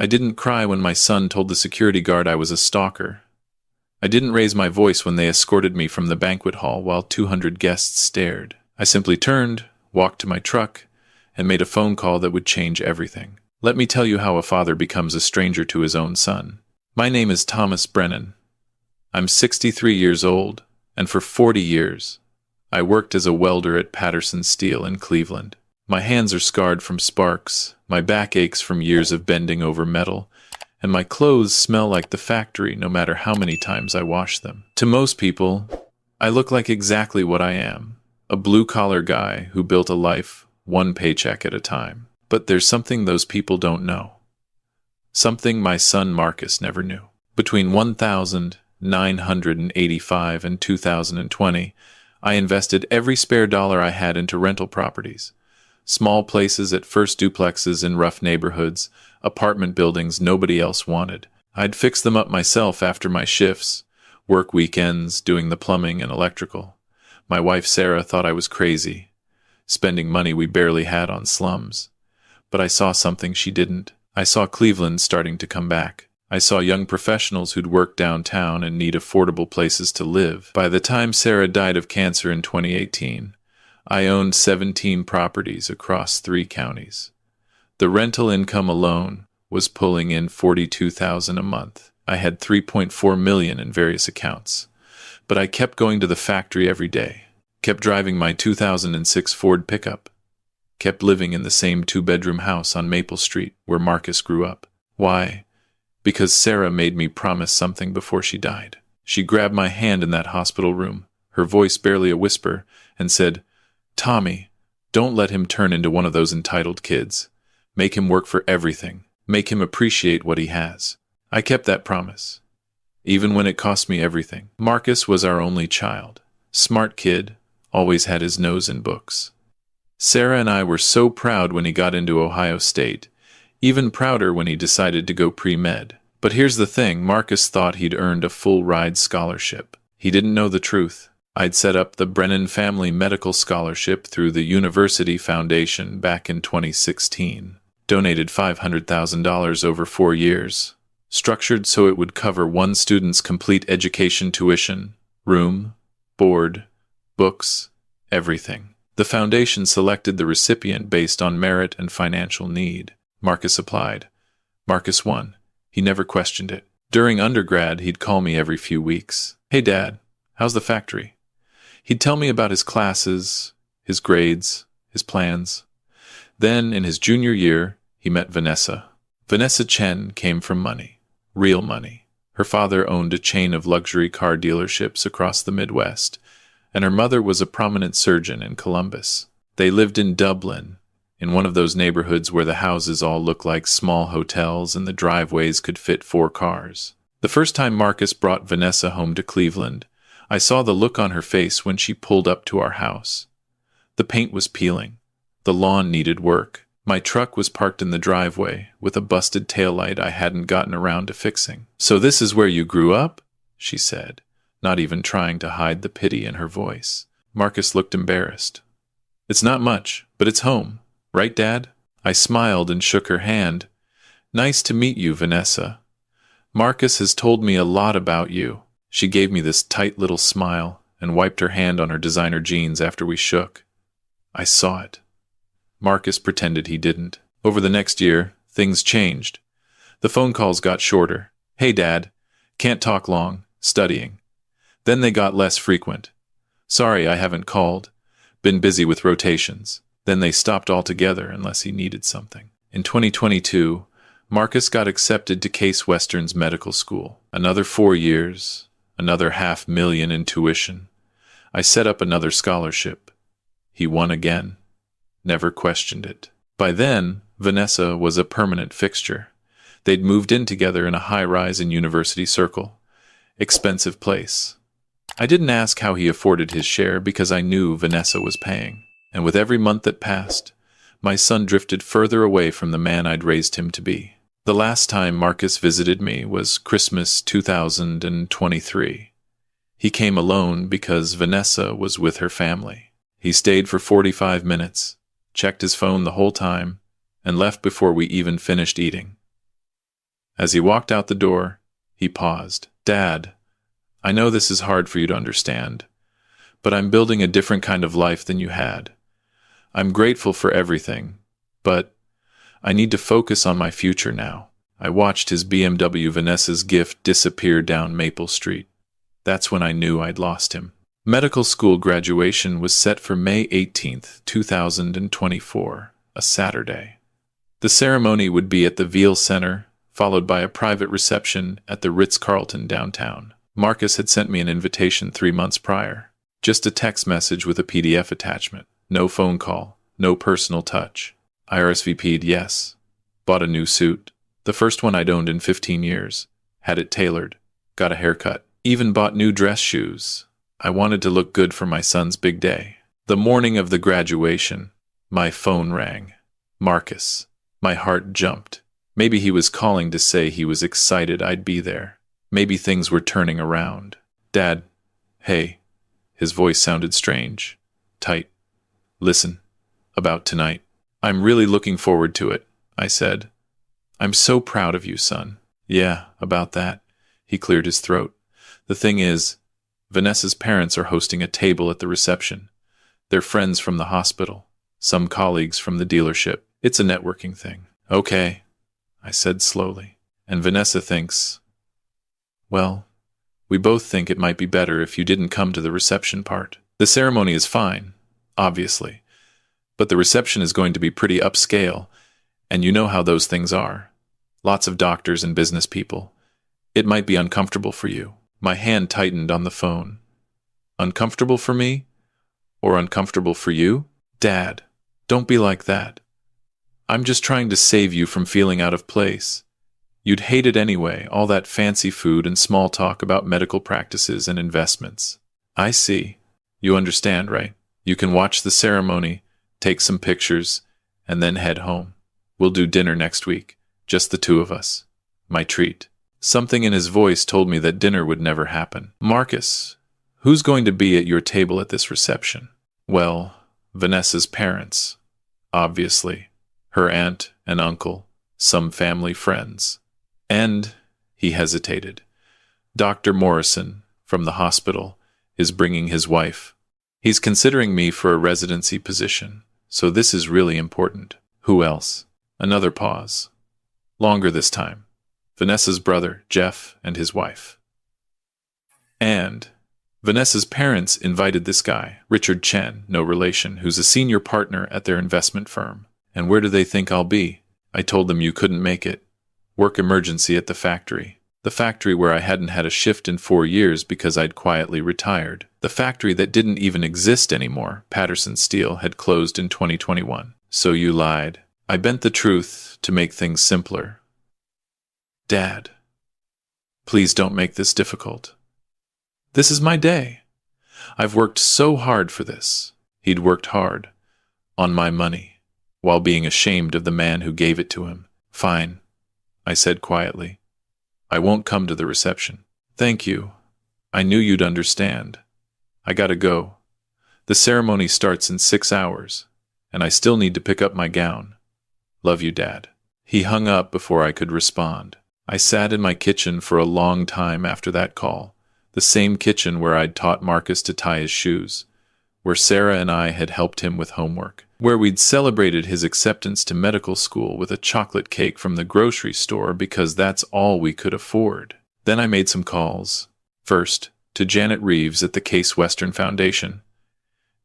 I didn't cry when my son told the security guard I was a stalker. I didn't raise my voice when they escorted me from the banquet hall while 200 guests stared. I simply turned, walked to my truck, and made a phone call that would change everything. Let me tell you how a father becomes a stranger to his own son. My name is Thomas Brennan. I'm 63 years old, and for 40 years, I worked as a welder at Patterson Steel in Cleveland. My hands are scarred from sparks, my back aches from years of bending over metal, and my clothes smell like the factory no matter how many times I wash them. To most people, I look like exactly what I am, a blue-collar guy who built a life one paycheck at a time. But there's something those people don't know. Something my son Marcus never knew. Between 1985 and 2020, I invested every spare dollar I had into rental properties. Small places at first duplexes in rough neighborhoods, apartment buildings nobody else wanted. I'd fix them up myself after my shifts, work weekends, doing the plumbing and electrical. My wife Sarah thought I was crazy, spending money we barely had on slums. But I saw something she didn't. I saw Cleveland starting to come back. I saw young professionals who'd work downtown and need affordable places to live. By the time Sarah died of cancer in 2018, I owned 17 properties across 3 counties. The rental income alone was pulling in $42,000 a month. I had $3.4 million in various accounts. But I kept going to the factory every day, kept driving my 2006 Ford pickup, kept living in the same 2-bedroom house on Maple Street where Marcus grew up. Why? Because Sarah made me promise something before she died. She grabbed my hand in that hospital room, her voice barely a whisper, and said, "Tommy, don't let him turn into one of those entitled kids. Make him work for everything. Make him appreciate what he has." I kept that promise, even when it cost me everything. Marcus was our only child. Smart kid, always had his nose in books. Sarah and I were so proud when he got into Ohio State, even prouder when he decided to go pre-med. But here's the thing, Marcus thought he'd earned a full-ride scholarship. He didn't know the truth. I'd set up the Brennan Family Medical Scholarship through the University Foundation back in 2016. Donated $500,000 over 4 years. Structured so it would cover one student's complete education tuition, room, board, books, everything. The foundation selected the recipient based on merit and financial need. Marcus applied. Marcus won. He never questioned it. During undergrad, he'd call me every few weeks. "Hey, Dad, how's the factory?" He'd tell me about his classes, his grades, his plans. Then, in his junior year, he met Vanessa. Vanessa Chen came from money. Real money. Her father owned a chain of luxury car dealerships across the Midwest, and her mother was a prominent surgeon in Columbus. They lived in Dublin, in one of those neighborhoods where the houses all look like small hotels and the driveways could fit 4 cars. The first time Marcus brought Vanessa home to Cleveland, I saw the look on her face when she pulled up to our house. The paint was peeling. The lawn needed work. My truck was parked in the driveway, with a busted taillight I hadn't gotten around to fixing. "So this is where you grew up?" she said, not even trying to hide the pity in her voice. Marcus looked embarrassed. "It's not much, but it's home. Right, Dad?" I smiled and shook her hand. "Nice to meet you, Vanessa. Marcus has told me a lot about you." She gave me this tight little smile and wiped her hand on her designer jeans after we shook. I saw it. Marcus pretended he didn't. Over the next year, things changed. The phone calls got shorter. "Hey, Dad. Can't talk long. Studying." Then they got less frequent. "Sorry, I haven't called. Been busy with rotations." Then they stopped altogether unless he needed something. In 2022, Marcus got accepted to Case Western's medical school. Another 4 years, another $500,000 in tuition. I set up another scholarship. He won again. Never questioned it. By then, Vanessa was a permanent fixture. They'd moved in together in a high-rise in University Circle. Expensive place. I didn't ask how he afforded his share because I knew Vanessa was paying. And with every month that passed, my son drifted further away from the man I'd raised him to be. The last time Marcus visited me was Christmas 2023. He came alone because Vanessa was with her family. He stayed for 45 minutes, checked his phone the whole time, and left before we even finished eating. As he walked out the door, he paused. Dad, I know this is hard for you to understand, but I'm building a different kind of life than you had. I'm grateful for everything, but I need to focus on my future now. I watched his BMW Vanessa's gift disappear down Maple Street. That's when I knew I'd lost him. Medical school graduation was set for May 18th, 2024, a Saturday. The ceremony would be at the Veal Center, followed by a private reception at the Ritz-Carlton downtown. Marcus had sent me an invitation 3 months prior. Just a text message with a PDF attachment. No phone call, no personal touch. I RSVP'd yes. Bought a new suit. The first one I'd owned in 15 years. Had it tailored. Got a haircut. Even bought new dress shoes. I wanted to look good for my son's big day. The morning of the graduation, my phone rang. Marcus. My heart jumped. Maybe he was calling to say he was excited I'd be there. Maybe things were turning around. Dad, hey. His voice sounded strange. Tight. Listen. About tonight. I'm really looking forward to it, I said. I'm so proud of you, son. Yeah, about that. He cleared his throat. The thing is, Vanessa's parents are hosting a table at the reception. They're friends from the hospital. Some colleagues from the dealership. It's a networking thing. Okay, I said slowly. And Vanessa thinks, well, we both think it might be better if you didn't come to the reception part. The ceremony is fine, obviously, but the reception is going to be pretty upscale, and you know how those things are. Lots of doctors and business people. It might be uncomfortable for you. My hand tightened on the phone. Uncomfortable for me? Or uncomfortable for you? Dad, don't be like that. I'm just trying to save you from feeling out of place. You'd hate it anyway, all that fancy food and small talk about medical practices and investments. I see. You understand, right? You can watch the ceremony, take some pictures, and then head home. We'll do dinner next week, just the two of us. My treat. Something in his voice told me that dinner would never happen. Marcus, who's going to be at your table at this reception? Well, Vanessa's parents, obviously. Her aunt and uncle, some family friends. And, he hesitated, Dr. Morrison, from the hospital, is bringing his wife. He's considering me for a residency position, so this is really important. Who else? Another pause. Longer this time. Vanessa's brother, Jeff, and his wife. And Vanessa's parents invited this guy, Richard Chen, no relation, who's a senior partner at their investment firm. And where do they think I'll be? I told them you couldn't make it. Work emergency at the factory. The factory where I hadn't had a shift in 4 years because I'd quietly retired. The factory that didn't even exist anymore, Patterson Steel, had closed in 2021. So you lied. I bent the truth to make things simpler. Dad, please don't make this difficult. This is my day. I've worked so hard for this. He'd worked hard. On my money. While being ashamed of the man who gave it to him. Fine, I said quietly. I won't come to the reception. Thank you. I knew you'd understand. I gotta go. The ceremony starts in 6 hours, and I still need to pick up my gown. Love you, Dad. He hung up before I could respond. I sat in my kitchen for a long time after that call, the same kitchen where I'd taught Marcus to tie his shoes, where Sarah and I had helped him with homework, where we'd celebrated his acceptance to medical school with a chocolate cake from the grocery store because that's all we could afford. Then I made some calls. First, to Janet Reeves at the Case Western Foundation.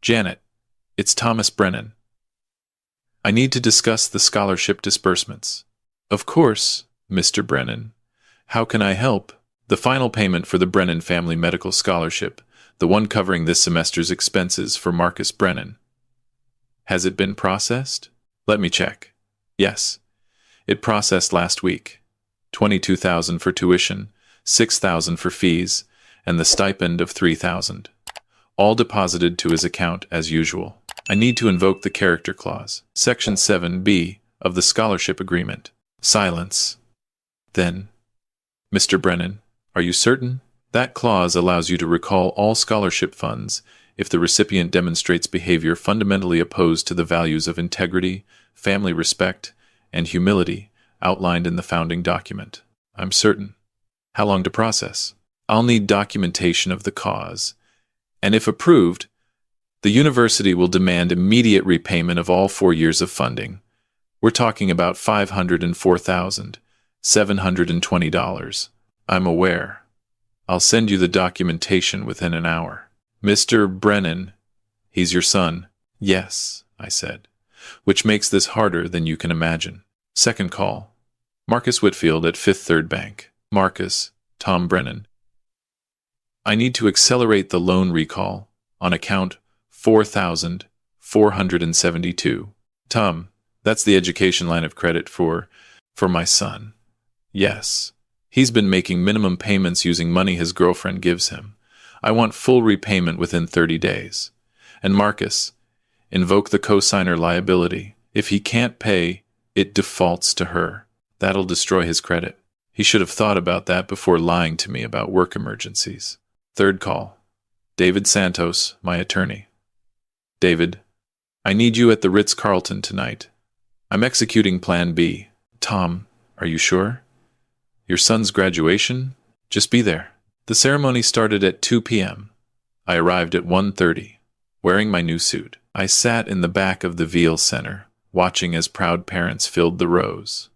Janet, it's Thomas Brennan. I need to discuss the scholarship disbursements. Of course, Mr. Brennan. How can I help? The final payment for the Brennan Family Medical Scholarship, the one covering this semester's expenses for Marcus Brennan. Has it been processed? Let me check. Yes. It processed last week. $22,000 for tuition, $6,000 for fees, and the stipend of $3,000. All deposited to his account as usual. I need to invoke the character clause, Section 7B of the scholarship agreement. Silence. Then, Mr. Brennan, are you certain? That clause allows you to recall all scholarship funds if the recipient demonstrates behavior fundamentally opposed to the values of integrity, family respect, and humility outlined in the founding document. I'm certain. How long to process? I'll need documentation of the cause, and if approved, the university will demand immediate repayment of all 4 years of funding. We're talking about $504,720. I'm aware. I'll send you the documentation within an hour. Mr. Brennan, he's your son. Yes, I said, which makes this harder than you can imagine. Second call. Marcus Whitfield at Fifth Third Bank. Marcus, Tom Brennan. I need to accelerate the loan recall on account 4,472. Tom, that's the education line of credit for my son. Yes. He's been making minimum payments using money his girlfriend gives him. I want full repayment within 30 days. And Marcus, invoke the cosigner liability. If he can't pay, it defaults to her. That'll destroy his credit. He should have thought about that before lying to me about work emergencies. Third call. David Santos, my attorney. David, I need you at the Ritz-Carlton tonight. I'm executing Plan B. Tom, are you sure? Your son's graduation? Just be there. The ceremony started at 2 p.m. I arrived at 1:30, wearing my new suit. I sat in the back of the Veal Center, watching as proud parents filled the rows.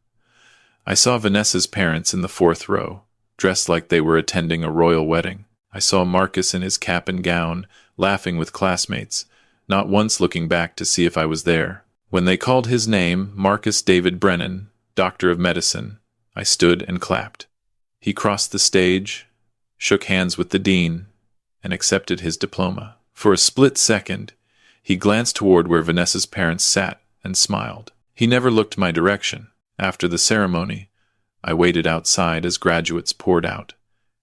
I saw Vanessa's parents in the fourth row, dressed like they were attending a royal wedding. I saw Marcus in his cap and gown, laughing with classmates, not once looking back to see if I was there. When they called his name, Marcus David Brennan, Doctor of Medicine, I stood and clapped. He crossed the stage, shook hands with the dean, and accepted his diploma. For a split second, he glanced toward where Vanessa's parents sat and smiled. He never looked my direction. After the ceremony, I waited outside as graduates poured out,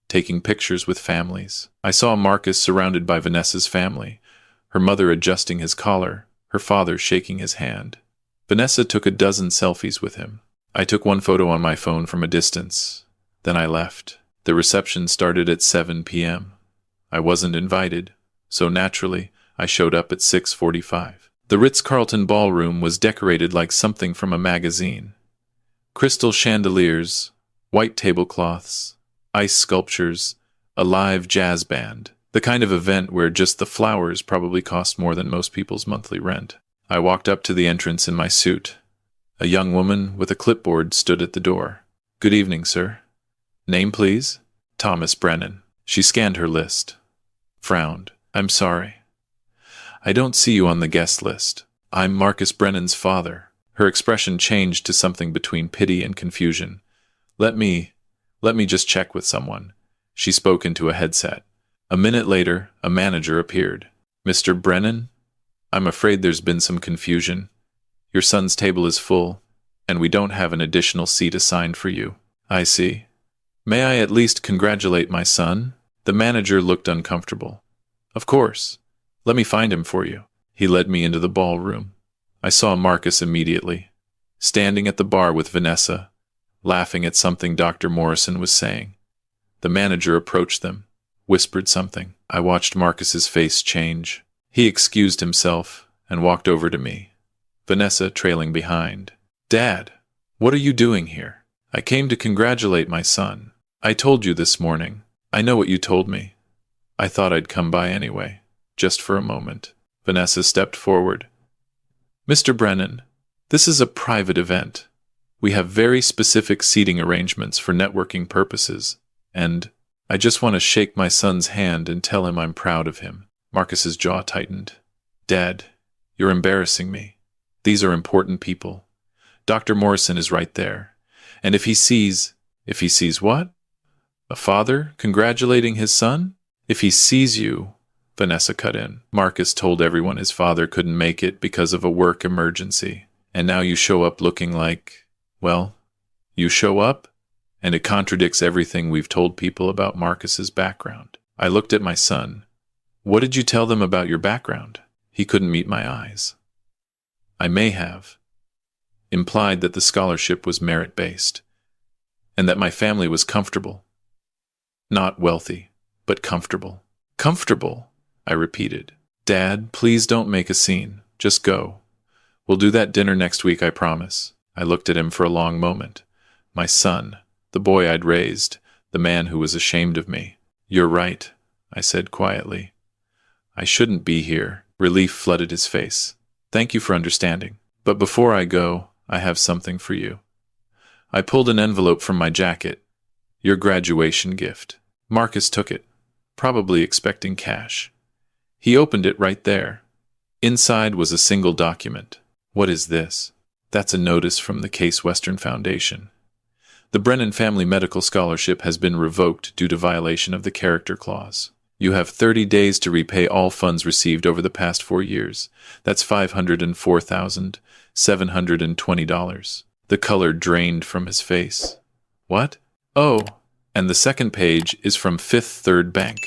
taking pictures with families. I saw Marcus surrounded by Vanessa's family, her mother adjusting his collar, her father shaking his hand. Vanessa took a dozen selfies with him. I took one photo on my phone from a distance. Then I left. The reception started at 7 p.m. I wasn't invited, so naturally, I showed up at 6:45. The Ritz-Carlton ballroom was decorated like something from a magazine. Crystal chandeliers, white tablecloths, ice sculptures, a live jazz band. The kind of event where just the flowers probably cost more than most people's monthly rent. I walked up to the entrance in my suit. A young woman with a clipboard stood at the door. Good evening, sir. Name, please? Thomas Brennan. She scanned her list. Frowned. I'm sorry. I don't see you on the guest list. I'm Marcus Brennan's father. Her expression changed to something between pity and confusion. Let me just check with someone. She spoke into a headset. A minute later, a manager appeared. Mr. Brennan? I'm afraid there's been some confusion. Your son's table is full, and we don't have an additional seat assigned for you. I see. May I at least congratulate my son? The manager looked uncomfortable. Of course. Let me find him for you. He led me into the ballroom. I saw Marcus immediately, standing at the bar with Vanessa, laughing at something Dr. Morrison was saying. The manager approached them, whispered something. I watched Marcus's face change. He excused himself and walked over to me, Vanessa trailing behind. Dad, what are you doing here? I came to congratulate my son. I told you this morning. I know what you told me. I thought I'd come by anyway, just for a moment. Vanessa stepped forward. Mr. Brennan, this is a private event. We have very specific seating arrangements for networking purposes, and I just want to shake my son's hand and tell him I'm proud of him. Marcus's jaw tightened. Dad, you're embarrassing me. These are important people. Dr. Morrison is right there. And if he sees what? A father congratulating his son? If he sees you, Vanessa cut in. Marcus told everyone his father couldn't make it because of a work emergency. And now you show up looking like, well, you show up, and it contradicts everything we've told people about Marcus's background. I looked at my son. What did you tell them about your background? He couldn't meet my eyes. I may have implied that the scholarship was merit-based, and that my family was comfortable. Not wealthy, but comfortable. Comfortable, I repeated. Dad, please don't make a scene. Just go. We'll do that dinner next week, I promise. I looked at him for a long moment. My son, the boy I'd raised, the man who was ashamed of me. "You're right," I said quietly. "I shouldn't be here." Relief flooded his face. "Thank you for understanding. But before I go, I have something for you." I pulled an envelope from my jacket. "Your graduation gift." Marcus took it, probably expecting cash. He opened it right there. Inside was a single document. "What is this?" "That's a notice from the Case Western Foundation. The Brennan Family Medical Scholarship has been revoked due to violation of the character clause. You have 30 days to repay all funds received over the past 4 years. That's $504,720. The color drained from his face. "What?" "Oh, and the second page is from Fifth Third Bank.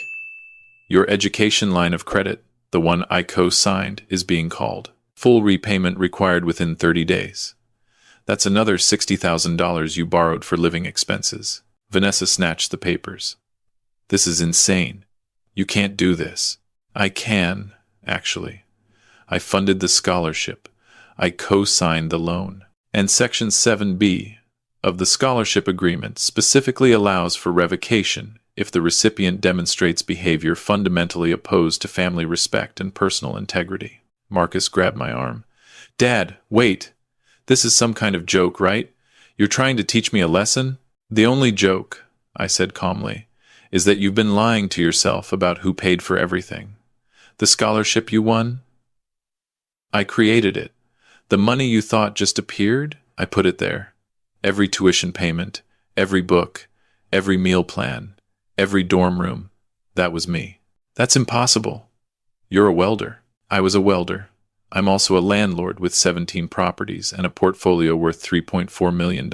Your education line of credit, the one I co-signed, is being called. Full repayment required within 30 days. That's another $60,000 you borrowed for living expenses." Vanessa snatched the papers. "This is insane. You can't do this." "I can, actually. I funded the scholarship. I co-signed the loan. And Section 7B of the scholarship agreement specifically allows for revocation if the recipient demonstrates behavior fundamentally opposed to family respect and personal integrity." Marcus grabbed my arm. "Dad, wait. This is some kind of joke, right? You're trying to teach me a lesson?" "The only joke," I said calmly, "is that you've been lying to yourself about who paid for everything. The scholarship you won? I created it. The money you thought just appeared? I put it there. Every tuition payment, every book, every meal plan, every dorm room. That was me." "That's impossible." "You're a welder. I was a welder. I'm also a landlord with 17 properties and a portfolio worth $3.4 million.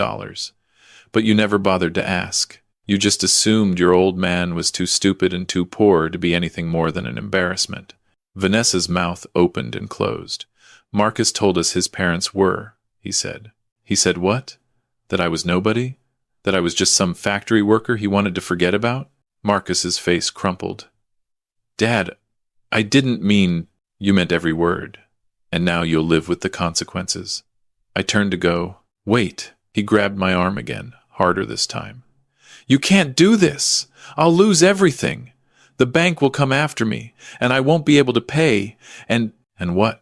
But you never bothered to ask. You just assumed your old man was too stupid and too poor to be anything more than an embarrassment." Vanessa's mouth opened and closed. "Marcus told us his parents were," he said. "He said what? That I was nobody? That I was just some factory worker he wanted to forget about?" Marcus's face crumpled. "Dad, I didn't mean—" "You meant every word. And now you'll live with the consequences." I turned to go. "Wait." He grabbed my arm again, harder this time. "You can't do this. I'll lose everything. The bank will come after me, and I won't be able to pay, and—" "And what?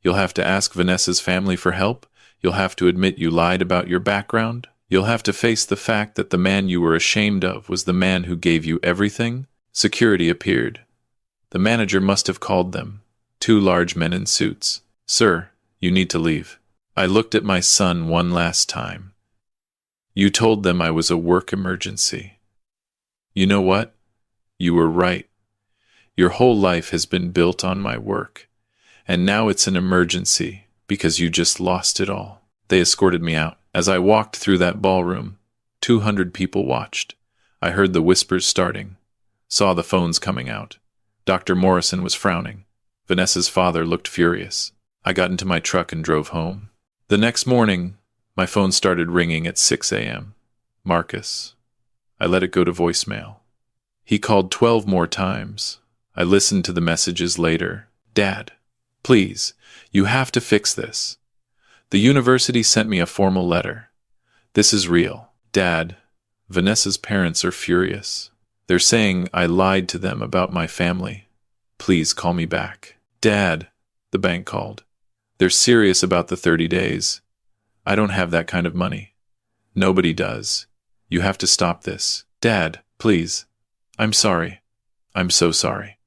You'll have to ask Vanessa's family for help? You'll have to admit you lied about your background? You'll have to face the fact that the man you were ashamed of was the man who gave you everything?" Security appeared. The manager must have called them. 2 large men in suits. "Sir, you need to leave." I looked at my son one last time. "You told them I was a work emergency. You know what? You were right. Your whole life has been built on my work. And now it's an emergency because you just lost it all." They escorted me out. As I walked through that ballroom, 200 people watched. I heard the whispers starting, saw the phones coming out. Dr. Morrison was frowning. Vanessa's father looked furious. I got into my truck and drove home. The next morning, my phone started ringing at 6 a.m. Marcus. I let it go to voicemail. He called 12 more times. I listened to the messages later. "Dad, please, you have to fix this. The university sent me a formal letter. This is real. Dad, Vanessa's parents are furious. They're saying I lied to them about my family. Please call me back." "Dad," the bank called. "They're serious about the 30 days. I don't have that kind of money. Nobody does. You have to stop this. Dad, please. I'm sorry. I'm so sorry.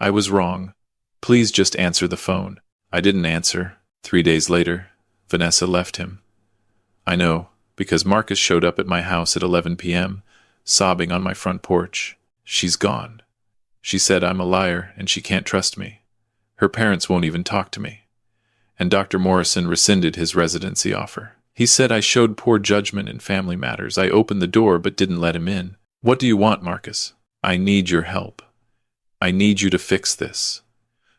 I was wrong. Please just answer the phone." I didn't answer. 3 days later, Vanessa left him. I know, because Marcus showed up at my house at 11 p.m., sobbing on my front porch. She's gone. She said I'm a liar and she can't trust me. Her parents won't even talk to me. And Dr. Morrison rescinded his residency offer. He said I showed poor judgment in family matters. I opened the door but didn't let him in. What do you want, Marcus? I need your help. I need you to fix this.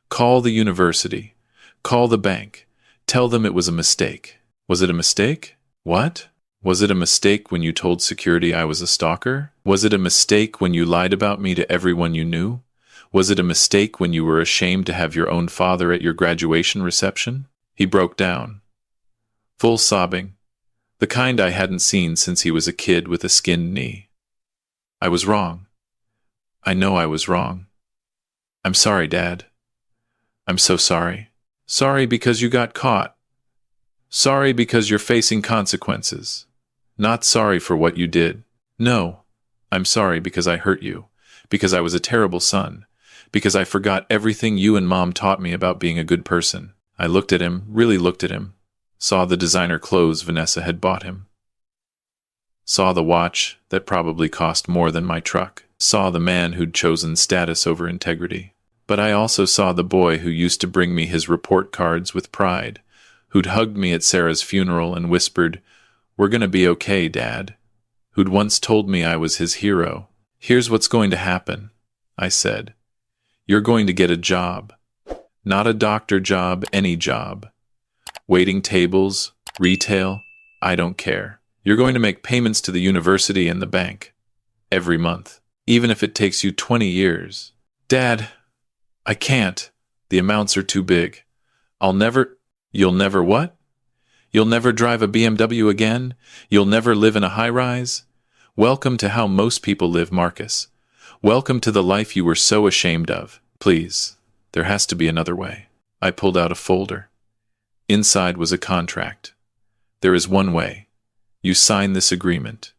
Call the university. Call the bank. Tell them it was a mistake. Was it a mistake? What? Was it a mistake when you told security I was a stalker? Was it a mistake when you lied about me to everyone you knew? Was it a mistake when you were ashamed to have your own father at your graduation reception? He broke down. Full sobbing. The kind I hadn't seen since he was a kid with a skinned knee. I was wrong. I know I was wrong. I'm sorry, Dad. I'm so sorry. Sorry because you got caught. Sorry because you're facing consequences. Not sorry for what you did. No, I'm sorry because I hurt you, because I was a terrible son, because I forgot everything you and Mom taught me about being a good person. I looked at him, really looked at him, saw the designer clothes Vanessa had bought him, saw the watch that probably cost more than my truck, saw the man who'd chosen status over integrity. But I also saw the boy who used to bring me his report cards with pride, who'd hugged me at Sarah's funeral and whispered, "We're gonna be okay, Dad," who'd once told me I was his hero. "Here's what's going to happen," I said. "You're going to get a job. Not a doctor job, any job. Waiting tables, retail, I don't care. You're going to make payments to the university and the bank. Every month. Even if it takes you 20 years. Dad, I can't. The amounts are too big. You'll never what? You'll never drive a BMW again? You'll never live in a high-rise? Welcome to how most people live, Marcus. Welcome to the life you were so ashamed of. Please, there has to be another way." I pulled out a folder. Inside was a contract. "There is one way. You sign this agreement.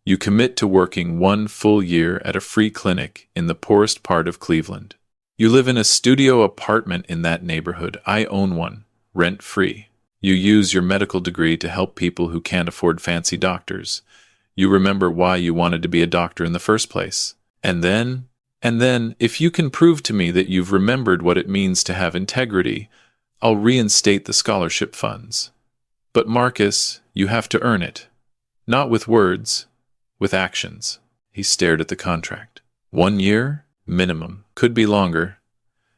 You commit to working 1 full year at a free clinic in the poorest part of Cleveland. You live in a studio apartment in that neighborhood. I own one, rent-free. You use your medical degree to help people who can't afford fancy doctors. You remember why you wanted to be a doctor in the first place. And then, if you can prove to me that you've remembered what it means to have integrity, I'll reinstate the scholarship funds. But Marcus, you have to earn it. Not with words, with actions." He stared at the contract. 1 year? Minimum. Could be longer,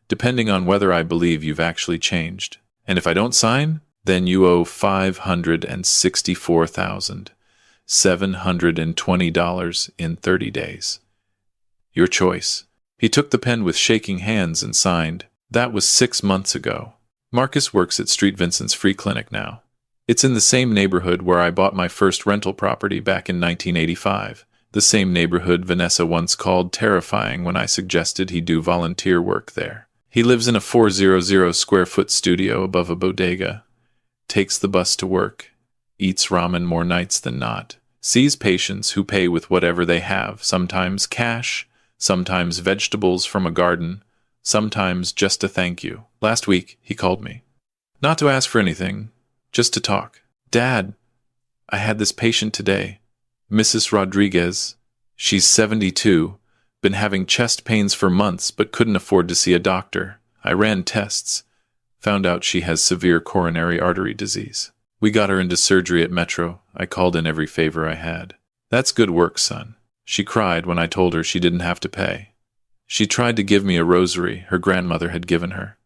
depending on whether I believe you've actually changed. And if I don't sign, then you owe $564,720 in 30 days. Your choice. He took the pen with shaking hands and signed. That was 6 months ago. Marcus works at Street Vincent's free clinic now. It's in the same neighborhood where I bought my first rental property back in 1985. The same neighborhood Vanessa once called terrifying when I suggested he do volunteer work there. He lives in a 400-square-foot studio above a bodega, takes the bus to work, eats ramen more nights than not, sees patients who pay with whatever they have, sometimes cash, sometimes vegetables from a garden, sometimes just a thank you. Last week, he called me. Not to ask for anything, just to talk. "Dad, I had this patient today. Mrs. Rodriguez. She's 72, been having chest pains for months but couldn't afford to see a doctor. I ran tests, found out she has severe coronary artery disease. We got her into surgery at Metro. I called in every favor I had. That's good work, son." She cried when I told her she didn't have to pay. She tried to give me a rosary her grandmother had given her.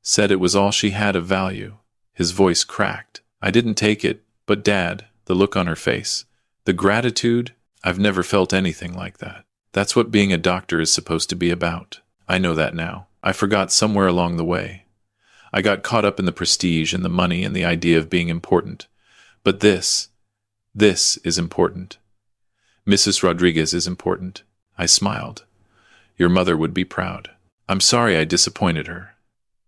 Said it was all she had of value. His voice cracked. I didn't take it, but Dad, the look on her face, the gratitude, I've never felt anything like that. That's what being a doctor is supposed to be about. I know that now. I forgot somewhere along the way. I got caught up in the prestige and the money and the idea of being important. But this is important. Mrs. Rodriguez is important. I smiled. Your mother would be proud. I'm sorry I disappointed her.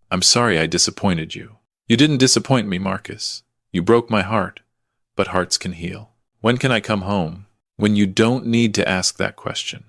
I'm sorry I disappointed you. You didn't disappoint me, Marcus. You broke my heart, but hearts can heal. When can I come home? When you don't need to ask that question.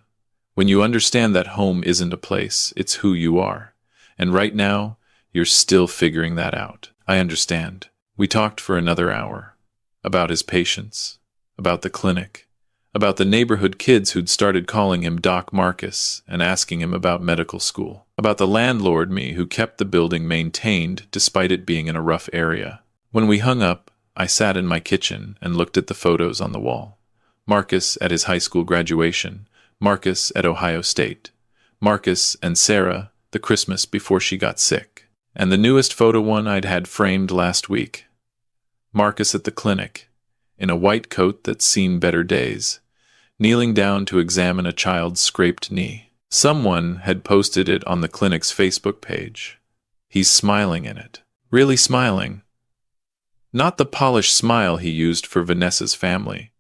When you understand that home isn't a place, it's who you are. And right now, you're still figuring that out. I understand. We talked for another hour. About his patients. About the clinic. About the neighborhood kids who'd started calling him Doc Marcus and asking him about medical school. About the landlord me who kept the building maintained despite it being in a rough area. When we hung up, I sat in my kitchen and looked at the photos on the wall. Marcus at his high school graduation. Marcus at Ohio State. Marcus and Sarah the Christmas before she got sick. And the newest photo one I'd had framed last week. Marcus at the clinic, in a white coat that's seen better days, kneeling down to examine a child's scraped knee. Someone had posted it on the clinic's Facebook page. He's smiling in it. Really smiling. Not the polished smile he used for Vanessa's family.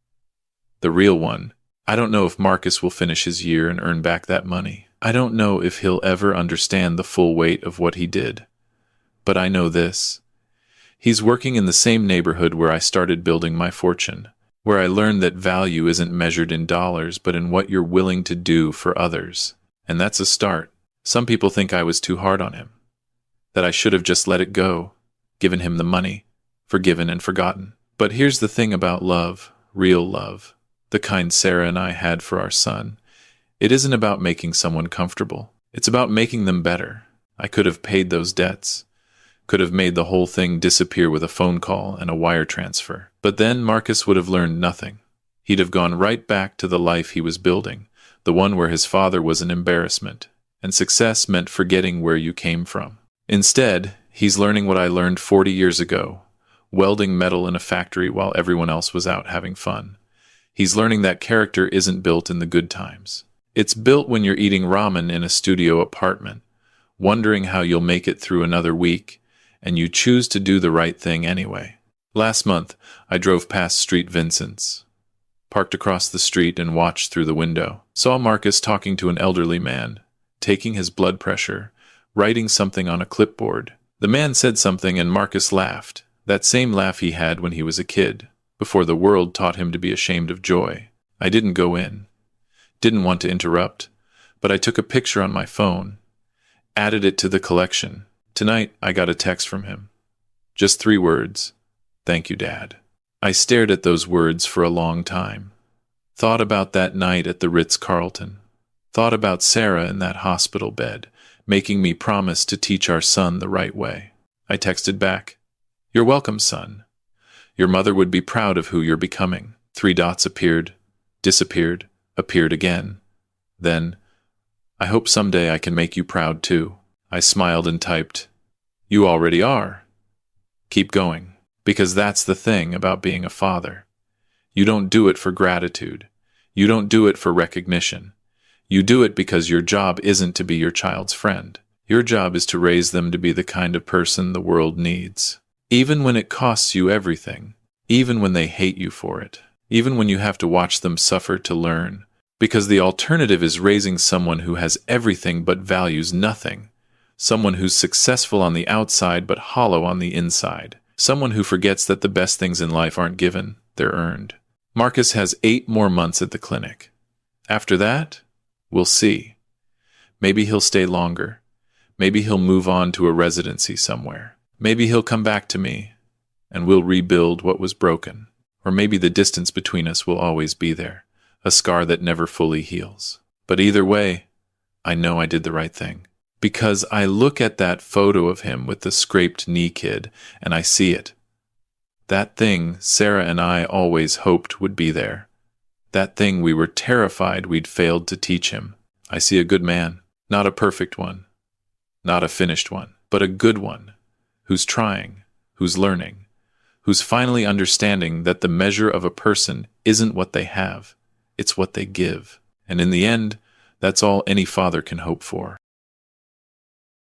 The real one. I don't know if Marcus will finish his year and earn back that money. I don't know if he'll ever understand the full weight of what he did. But I know this. He's working in the same neighborhood where I started building my fortune, where I learned that value isn't measured in dollars but in what you're willing to do for others. And that's a start. Some people think I was too hard on him, that I should have just let it go, given him the money, forgiven and forgotten. But here's the thing about love, real love, the kind Sarah and I had for our son. It isn't about making someone comfortable. It's about making them better. I could have paid those debts, could have made the whole thing disappear with a phone call and a wire transfer. But then Marcus would have learned nothing. He'd have gone right back to the life he was building, the one where his father was an embarrassment, and success meant forgetting where you came from. Instead, he's learning what I learned 40 years ago, welding metal in a factory while everyone else was out having fun. He's learning that character isn't built in the good times. It's built when you're eating ramen in a studio apartment, wondering how you'll make it through another week, and you choose to do the right thing anyway. Last month, I drove past Street Vincent's, parked across the street and watched through the window. Saw Marcus talking to an elderly man, taking his blood pressure, writing something on a clipboard. The man said something and Marcus laughed, that same laugh he had when he was a kid, before the world taught him to be ashamed of joy. I didn't go in, didn't want to interrupt, but I took a picture on my phone, added it to the collection. Tonight, I got a text from him. Just 3 words. Thank you, Dad. I stared at those words for a long time. Thought about that night at the Ritz-Carlton. Thought about Sarah in that hospital bed, making me promise to teach our son the right way. I texted back, "You're welcome, son. Your mother would be proud of who you're becoming." 3 dots appeared, disappeared, appeared again. Then, "I hope someday I can make you proud too." I smiled and typed, "You already are. Keep going." Because that's the thing about being a father. You don't do it for gratitude. You don't do it for recognition. You do it because your job isn't to be your child's friend. Your job is to raise them to be the kind of person the world needs. Even when it costs you everything. Even when they hate you for it. Even when you have to watch them suffer to learn. Because the alternative is raising someone who has everything but values nothing. Someone who's successful on the outside but hollow on the inside. Someone who forgets that the best things in life aren't given, they're earned. Marcus has 8 more months at the clinic. After that, we'll see. Maybe he'll stay longer. Maybe he'll move on to a residency somewhere. Maybe he'll come back to me, and we'll rebuild what was broken. Or maybe the distance between us will always be there, a scar that never fully heals. But either way, I know I did the right thing. Because I look at that photo of him with the scraped knee kid, and I see it. That thing Sarah and I always hoped would be there. That thing we were terrified we'd failed to teach him. I see a good man, not a perfect one, not a finished one, but a good one, who's trying, who's learning, who's finally understanding that the measure of a person isn't what they have, it's what they give. And in the end, that's all any father can hope for.